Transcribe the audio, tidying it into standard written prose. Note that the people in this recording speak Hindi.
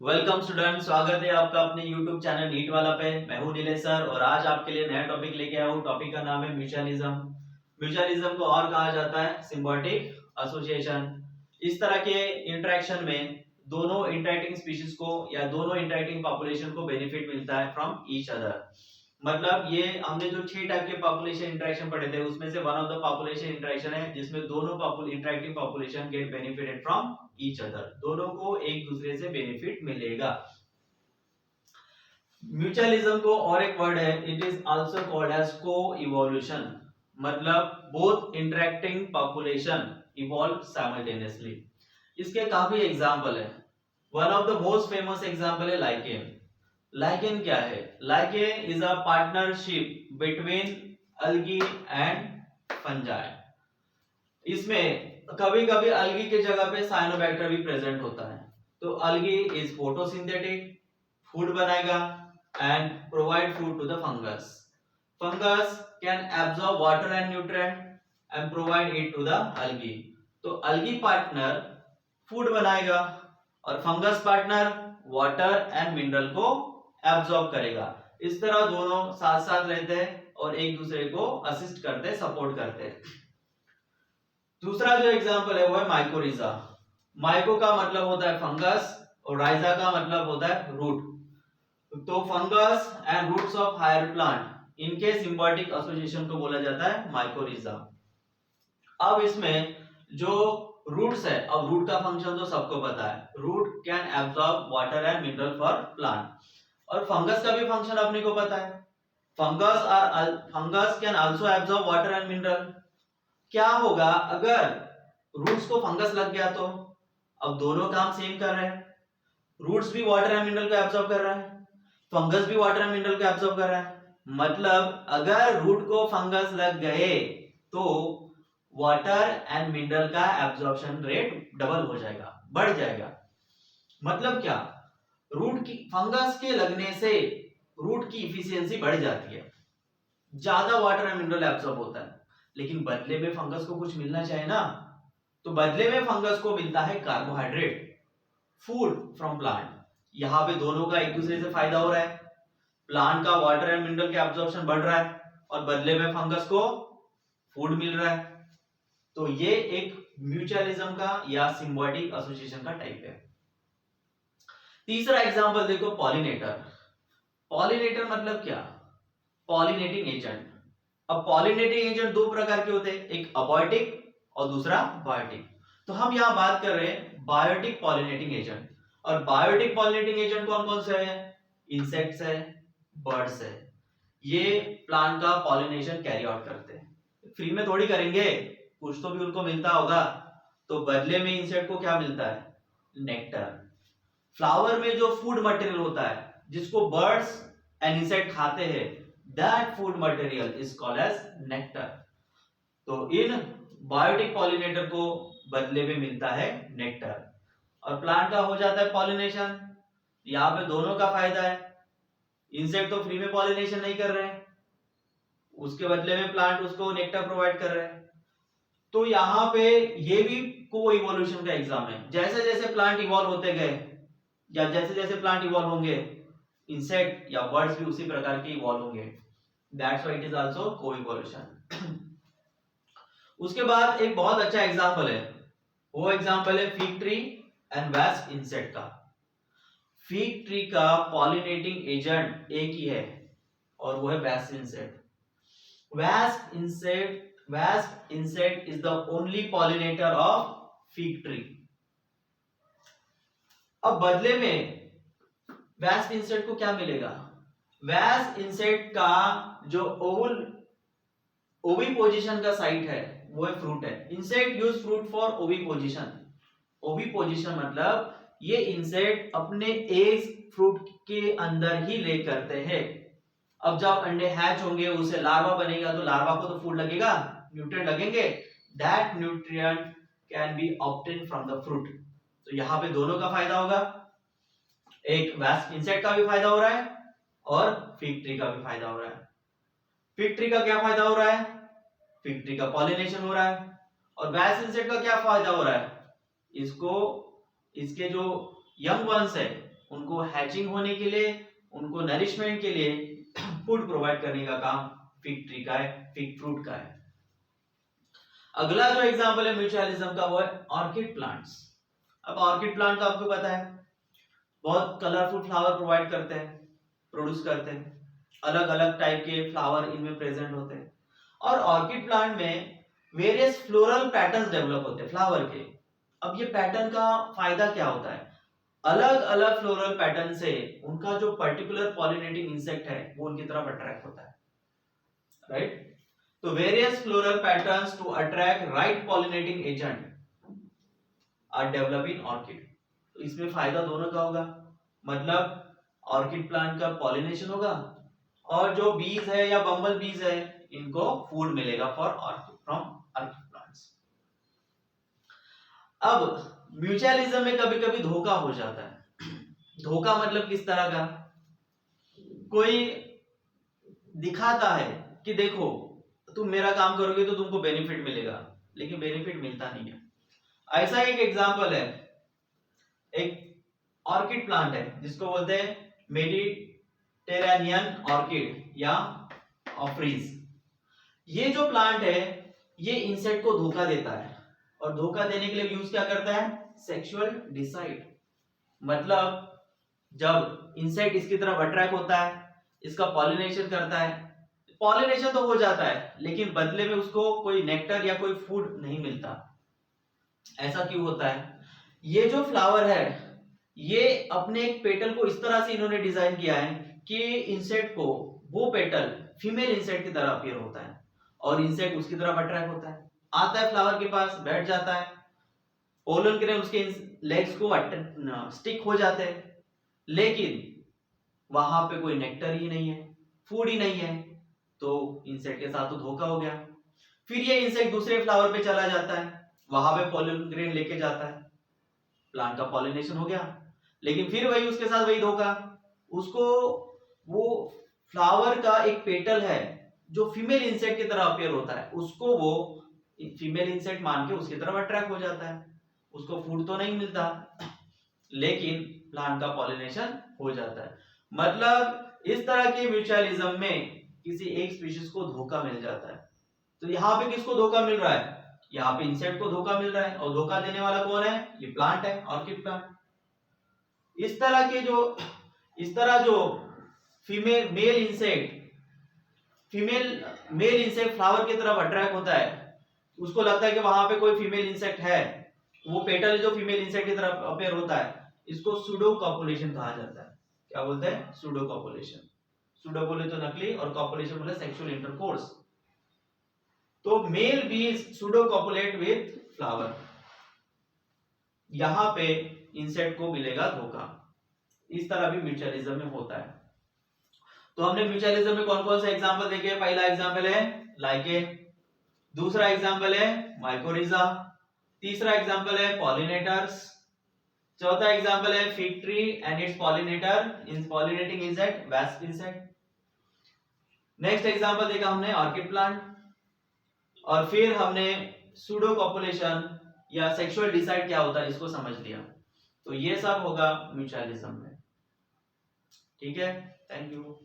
वेलकम स्टूडेंट, स्वागत है आपका अपने यूट्यूब चैनल नीट वाला पे। मैं हूं नीलेश सर और आज आपके लिए नया टॉपिक लेके आया हूं। टॉपिक का नाम है म्यूचुअलिज्म। म्यूचुअलिज्म को और कहा जाता है सिम्बायोटिक एसोसिएशन। इस तरह के इंटरेक्शन में दोनों इंटरेक्टिंग स्पीशीज को या दोनों इंटरेक्टिंग पॉपुलेशन को बेनिफिट मिलता है फ्रॉम ईच अदर। मतलब ये हमने जो 6 टाइप के पॉपुलेशन इंटरेक्शन पढ़े थे उसमें से one of the population interaction है जिसमें दोनों interacting population get benefited from each other. दोनों को एक दूसरे से बेनिफिट मिलेगा। म्यूचुअलिज्म को और एक वर्ड है, it is also called as coevolution. मतलब both interacting population evolve simultaneously. इसके काफी एग्जांपल है। One of the most famous example है लाइकेन। लाइकेन क्या है? Lichen is a partnership between algae and fungi. इसमें कभी कभी अल्गी के जगह पे साइनोबैक्टर भी प्रेजेंट होता है। तो अल्गी इज फोटोसिंथेटिक, फूड बनाएगा and provide food to the fungus. Fungus can absorb water and nutrient and provide it to the algae. तो अल्गी पार्टनर फूड बनाएगा और fungus partner water and mineral को एब्सॉर्ब करेगा। इस तरह दोनों साथ साथ रहते हैं और एक दूसरे को असिस्ट करते हैं, सपोर्ट करते हैं। दूसरा जो एग्जांपल है वो है माइकोरिजा। माइको का मतलब होता है फंगस और राइजा का मतलब होता है रूट। तो fungus and roots of higher plant, इनके सिम्बायोटिक एसोसिएशन को बोला जाता है माइकोरिजा। अब इसमें जो रूट्स है, अब रूट का फंक्शन तो सबको पता है, root can absorb water and mineral for plant. और फंगस का भी फंक्शन अपने को पता है, fungus can also absorb water and mineral. क्या होगा अगर रूट्स को फंगस लग गया? तो अब दोनों काम सेम कर रहे हैं, रूट्स भी वाटर एंड मिनरल को एब्सॉर्ब कर रहा है, फंगस भी वाटर एंड मिनरल को एब्सॉर्ब कर रहा है। मतलब अगर रूट को फंगस लग गए तो वाटर एंड मिनरल का एब्सॉर्प्शन रेट डबल हो जाएगा, बढ़ जाएगा। मतलब क्या? रूट की फंगस के लगने से रूट की इफिशियंसी बढ़ जाती है, ज्यादा वाटर एंड मिनरल एब्सॉर्ब होता है। लेकिन बदले में फंगस को कुछ मिलना चाहिए ना, तो बदले में फंगस को मिलता है कार्बोहाइड्रेट, फूड फ्रॉम प्लांट। यहां पे दोनों का एक दूसरे से फायदा हो रहा है, प्लांट का वाटर एंड मिनरल का एब्जॉर्प्शन बढ़ रहा है और बदले में फंगस को फूड मिल रहा है। तो ये एक म्यूचुअलिज्म का या सिम्बायोटिक एसोसिएशन का टाइप है। तीसरा एग्जांपल देखो, पॉलिनेटर। पॉलिनेटर मतलब क्या? Pollinating agent. अब पॉलिनेटिंग एजेंट दो प्रकार के होते हैं, एक अबायोटिक और दूसरा बायोटिक। तो हम यहां बात कर रहे हैं बायोटिक पॉलिनेटिंग एजेंट। और बायोटिक पॉलिनेटिंग एजेंट कौन कौन से है? इंसेक्ट्स है, बर्ड्स है। ये प्लांट का पॉलिनेशन कैरी आउट करते हैं, फ्री में थोड़ी करेंगे, कुछ तो भी उनको मिलता होगा। तो बदले में इंसेक्ट को क्या मिलता है? नेक्टर। फ्लावर में जो फूड मटेरियल होता है जिसको बर्ड्स एंड इंसेक्ट खाते हैं, that food material is called as nectar. तो इन बायोटिक पॉलिनेटर को बदले में मिलता है नेक्टर और प्लांट का हो जाता है पॉलिनेशन। यहाँ पे दोनों का फायदा है, इंसेक्ट तो फ्री में पॉलिनेशन नहीं कर रहे हैं, उसके बदले में प्लांट उसको नेक्टर प्रोवाइड कर रहे हैं। तो यहाँ पे ये भी को इवोल्यूशन का एग्जाम है। जैसे जैसे प्लांट इवॉल्व होते गए या जैसे जैसे प्लांट इवॉल्व होंगे, इंसेक्ट या बर्ड्स भी उसी प्रकार के इवॉल्व होंगे। That's why it is also को इवोल्यूशन। उसके बाद एक बहुत अच्छा एग्जांपल है, वो एग्जांपल है fig tree and wasp insect का। फिग ट्री का पॉलिनेटिंग एजेंट एक ही है और वो है wasp insect. Wasp insect is the only pollinator of fig tree. अब बदले में वेस्प इंसेक्ट को क्या मिलेगा? वेस्प इंसेक्ट का जो ओवी पोजीशन का साइट है वो है फ्रूट है। इंसेक्ट यूज फ्रूट फॉर ओवी पोजीशन। ओवी पोजीशन मतलब ये इंसेक्ट अपने एग्स फ्रूट के अंदर ही ले करते हैं। अब जब अंडे हैच होंगे, उसे लार्वा बनेगा, तो लार्वा को तो फूड लगेगा, न्यूट्रिएंट लगेंगे। That nutrient can be obtain from the fruit. तो यहाँ पे दोनों का फायदा होगा, एक वेस्प इंसेक्ट का भी फायदा हो रहा है और फिग ट्री का भी फायदा हो रहा है। फिग ट्री का क्या फायदा हो रहा है? फिग ट्री का पॉलिनेशन हो रहा है। और वेस्प इंसेक्ट का क्या फायदा हो रहा है? इसको इसके जो यंग वंस है उनको हैचिंग होने के लिए, उनको नरिशमेंट के लिए फूड प्रोवाइड करने का काम फिग ट्री का है, फिग फ्रूट का है। अगला जो एग्जांपल है म्यूचुअलिज्म का वो है ऑर्किड प्लांट्स। अब ऑर्किड प्लांट तो आपको पता है बहुत कलरफुल फ्लावर प्रोवाइड करते हैं, प्रोड्यूस करते हैं, अलग अलग टाइप के फ्लावर इनमें प्रेजेंट होते हैं। और ऑर्किड प्लांट में वेरियस फ्लोरल पैटर्न्स डेवलप होते हैं फ्लावर के। अब ये पैटर्न का फायदा क्या होता है, अलग अलग फ्लोरल पैटर्न से उनका जो पर्टिकुलर पॉलिनेटिंग इंसेक्ट है वो उनकी तरफ अट्रैक्ट होता है, राइट। तो various floral patterns to attract right pollinating agent are develop in orchid. तो इसमें फायदा दोनों का होगा, मतलब ऑर्किड प्लांट का पॉलिनेशन होगा और जो बीज है या बम्बल बीज है इनको फूड मिलेगा for orchid from orchid plants. अब म्यूचुअलिज्म में कभी कभी धोखा हो जाता है। धोखा मतलब किस तरह का, कोई दिखाता है कि देखो तुम मेरा काम करोगे तो तुमको बेनिफिट मिलेगा, लेकिन बेनिफिट मिलता नहीं है। ऐसा एक एग्जांपल है, एक ऑर्किड प्लांट है जिसको बोलते हैं मेडिटेरेनियन ऑर्किड या ऑफ्रीज। ये जो प्लांट है ये इंसेक्ट को धोखा देता है, और धोखा देने के लिए यूज क्या करता है, सेक्सुअल डिसाइड। मतलब जब इंसेक्ट इसकी तरफ अट्रैक्ट होता है, इसका पॉलिनेशन करता है, पॉलिनेशन तो हो जाता है लेकिन बदले में उसको कोई नेक्टर या कोई फूड नहीं मिलता। ऐसा क्यों होता है, ये जो फ्लावर है ये अपने एक पेटल को इस तरह से इन्होंने डिजाइन किया है कि इंसेक्ट को वो पेटल फीमेल इंसेक्ट की तरह अपीयर होता है और इंसेक्ट उसकी तरफ अट्रैक्ट होता है, आता है फ्लावर के पास, बैठ जाता है, पोलन ग्रेन उसके लेग्स को स्टिक हो जाते हैं, लेकिन वहां पे कोई नेक्टर ही नहीं है, फूड ही नहीं है, तो इंसेक्ट के साथ तो धोखा हो गया। फिर ये इंसेक्ट दूसरे फ्लावर पे चला जाता है, वहां पे पोलन ग्रेन लेके जाता है, प्लांट का पॉलिनेशन हो गया, लेकिन फिर वही उसके साथ वही धोखा, उसको वो फ्लावर का एक पेटल है जो फीमेल इंसेक्ट की तरह अपीयर होता है, उसको वो फीमेल इंसेक्ट मान के उसकी तरफ अट्रैक्ट हो जाता है, उसको फूड तो नहीं मिलता लेकिन प्लांट का पॉलिनेशन हो जाता है। मतलब इस तरह के म्यूचुअलिज्म में किसी एक स्पीशीज को धोखा मिल जाता है। तो यहाँ पे किसको धोखा मिल रहा है, यहाँ पे इंसेक्ट को धोखा मिल रहा है, और धोखा देने वाला कौन है, ये प्लांट है, ऑर्किड प्लांट। इस तरह जो फीमेल मेल इंसेक्ट फ्लावर की तरफ अट्रैक्ट होता है, उसको लगता है कि वहां पे कोई फीमेल इंसेक्ट है, वो पेटल जो फीमेल इंसेक्ट की तरफ अपीयर होता है, इसको सूडो कॉपुलेशन कहा जाता है। क्या बोलते हैं, सूडो कॉपुलेशन। सूडो बोले तो नकली और कॉपुलेशन बोले सेक्सुअल इंटरकोर्स। तो मेल बीज सूडो कॉपुलेट विद फ्लावर, यहां पे इंसेक्ट को मिलेगा धोखा। इस तरह भी म्यूचुअलिज्म में होता है। तो हमने म्यूचुअलिज्म में कौन कौन से एग्जांपल देखे, पहला एग्जांपल है लाइके, दूसरा एग्जांपल है माइकोरिजा, तीसरा एग्जांपल है पॉलिनेटर्स, चौथा एग्जांपल है fig tree and it's pollinator in pollinating insect wasp insect. Next example देखा हमने ऑर्किड प्लांट, और फिर हमने सूडो कॉपुलेशन या सेक्सुअल डिसाइड क्या होता है इसको समझ लिया। तो ये सब होगा म्यूचुअलिज्म में। ठीक है, थैंक यू।